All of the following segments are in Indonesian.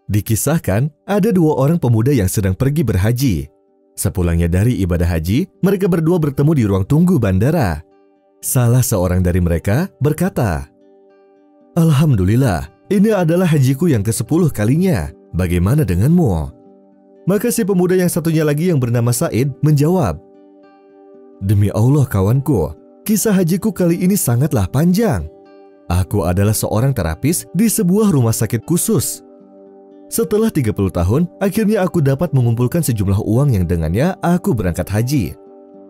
Dikisahkan, ada dua orang pemuda yang sedang pergi berhaji. Sepulangnya dari ibadah haji, mereka berdua bertemu di ruang tunggu bandara. Salah seorang dari mereka berkata, "Alhamdulillah, ini adalah hajiku yang ke-10 kalinya. Bagaimana denganmu?" Maka si pemuda yang satunya lagi yang bernama Said menjawab, "Demi Allah kawanku, kisah hajiku kali ini sangatlah panjang. Aku adalah seorang terapis di sebuah rumah sakit khusus. Setelah 30 tahun, akhirnya aku dapat mengumpulkan sejumlah uang yang dengannya aku berangkat haji.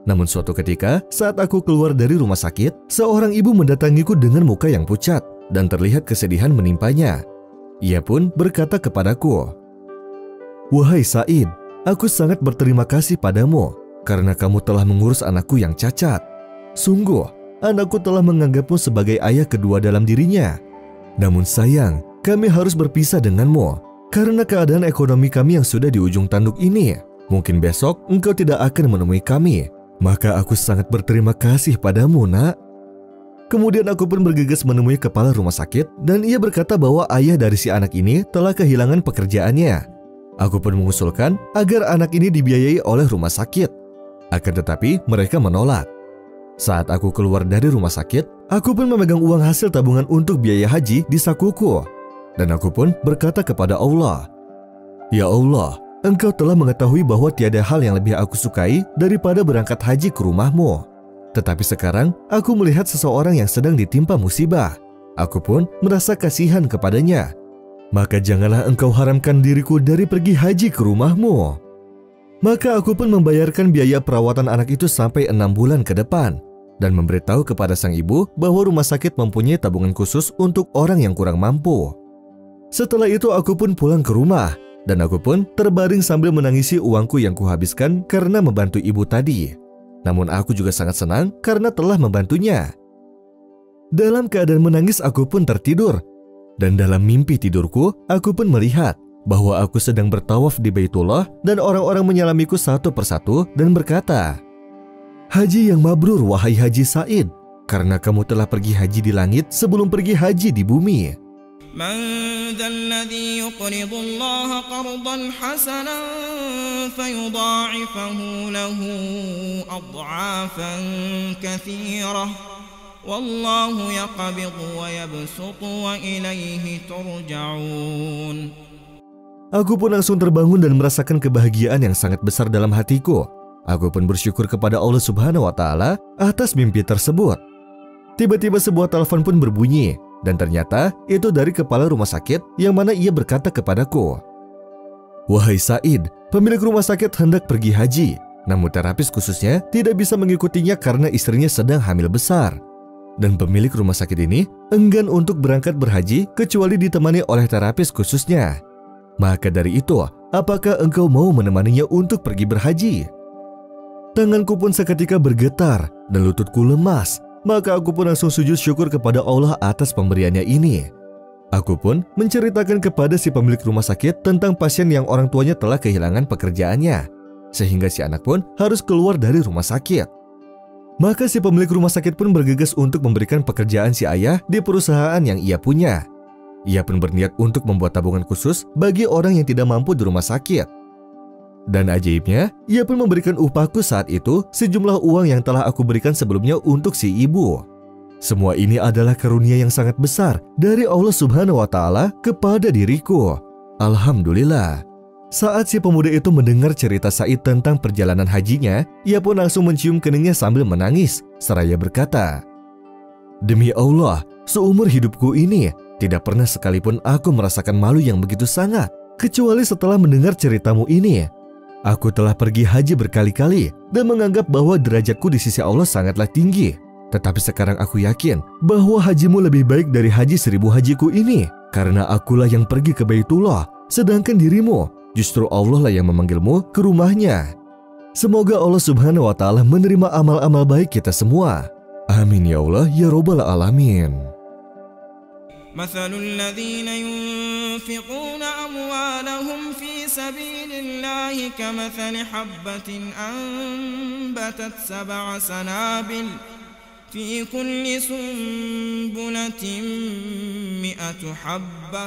Namun suatu ketika, saat aku keluar dari rumah sakit, seorang ibu mendatangiku dengan muka yang pucat dan terlihat kesedihan menimpanya. Ia pun berkata kepadaku, 'Wahai Said, aku sangat berterima kasih padamu karena kamu telah mengurus anakku yang cacat. Sungguh, anakku telah menganggapmu sebagai ayah kedua dalam dirinya. Namun sayang, kami harus berpisah denganmu karena keadaan ekonomi kami yang sudah di ujung tanduk ini. Mungkin besok engkau tidak akan menemui kami. Maka aku sangat berterima kasih padamu, nak.' Kemudian aku pun bergegas menemui kepala rumah sakit dan ia berkata bahwa ayah dari si anak ini telah kehilangan pekerjaannya. Aku pun mengusulkan agar anak ini dibiayai oleh rumah sakit. Akan tetapi mereka menolak. Saat aku keluar dari rumah sakit, aku pun memegang uang hasil tabungan untuk biaya haji di sakuku. Dan aku pun berkata kepada Allah, 'Ya Allah, Engkau telah mengetahui bahwa tiada hal yang lebih aku sukai daripada berangkat haji ke rumahmu. Tetapi sekarang aku melihat seseorang yang sedang ditimpa musibah. Aku pun merasa kasihan kepadanya. Maka janganlah engkau haramkan diriku dari pergi haji ke rumahmu.' Maka aku pun membayarkan biaya perawatan anak itu sampai 6 bulan ke depan dan memberitahu kepada sang ibu bahwa rumah sakit mempunyai tabungan khusus untuk orang yang kurang mampu. Setelah itu aku pun pulang ke rumah dan aku pun terbaring sambil menangisi uangku yang kuhabiskan karena membantu ibu tadi. Namun aku juga sangat senang karena telah membantunya. Dalam keadaan menangis aku pun tertidur. Dan dalam mimpi tidurku, aku pun melihat bahwa aku sedang bertawaf di Baitullah dan orang-orang menyalamiku satu persatu dan berkata, 'Haji yang mabrur wahai Haji Said, karena kamu telah pergi haji di langit sebelum pergi haji di bumi.' من ذا الذي يقرض الله قرضا حسنا فيضاعفه له أضعافا كثيرة والله يقبض ويبسط وإليه ترجعون. Aku pun langsung terbangun dan merasakan kebahagiaan yang sangat besar dalam hatiku. Aku pun bersyukur kepada Allah Subhanahu wa Ta'ala atas mimpi tersebut. Tiba-tiba sebuah telepon pun berbunyi. Dan ternyata itu dari kepala rumah sakit yang mana ia berkata kepadaku, 'Wahai Said, pemilik rumah sakit hendak pergi haji. Namun terapis khususnya tidak bisa mengikutinya karena istrinya sedang hamil besar. Dan pemilik rumah sakit ini enggan untuk berangkat berhaji kecuali ditemani oleh terapis khususnya. Maka dari itu, apakah engkau mau menemaninya untuk pergi berhaji?' Tanganku pun seketika bergetar dan lututku lemas. Maka aku pun langsung sujud syukur kepada Allah atas pemberiannya ini. Aku pun menceritakan kepada si pemilik rumah sakit tentang pasien yang orang tuanya telah kehilangan pekerjaannya, sehingga si anak pun harus keluar dari rumah sakit. Maka si pemilik rumah sakit pun bergegas untuk memberikan pekerjaan si ayah di perusahaan yang ia punya. Ia pun berniat untuk membuat tabungan khusus bagi orang yang tidak mampu di rumah sakit. Dan ajaibnya, ia pun memberikan upahku saat itu sejumlah uang yang telah aku berikan sebelumnya untuk si ibu. Semua ini adalah karunia yang sangat besar dari Allah Subhanahu wa Ta'ala kepada diriku. Alhamdulillah. Saat si pemuda itu mendengar cerita Said tentang perjalanan hajinya, ia pun langsung mencium keningnya sambil menangis, seraya berkata, "Demi Allah, seumur hidupku ini tidak pernah sekalipun aku merasakan malu yang begitu sangat, kecuali setelah mendengar ceritamu ini. Aku telah pergi haji berkali-kali dan menganggap bahwa derajatku di sisi Allah sangatlah tinggi. Tetapi sekarang aku yakin bahwa hajimu lebih baik dari haji 1000 hajiku ini, karena akulah yang pergi ke Baitullah, sedangkan dirimu justru Allah lah yang memanggilmu ke rumahnya. Semoga Allah Subhanahu wa Ta'ala menerima amal-amal baik kita semua. Amin ya Allah ya Rabbal Alamin." مثل الذين ينفقون أموالهم في سبيل الله كمثل حبة أنبتت 7 سنابل في كل سنبلة 100 حبة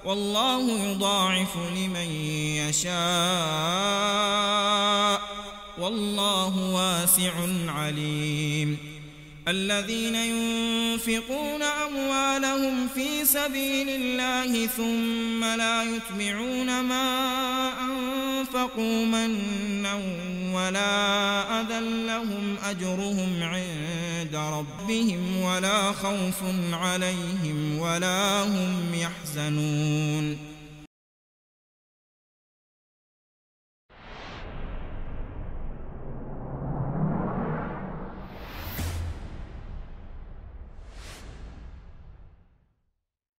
والله يضاعف لمن يشاء والله واسع عليم. الذين ينفقون أموالهم في سبيل الله ثم لا يتبعون ما أنفقوا منا ولا أذى لهم أجرهم عند ربهم ولا خوف عليهم ولا هم يحزنون.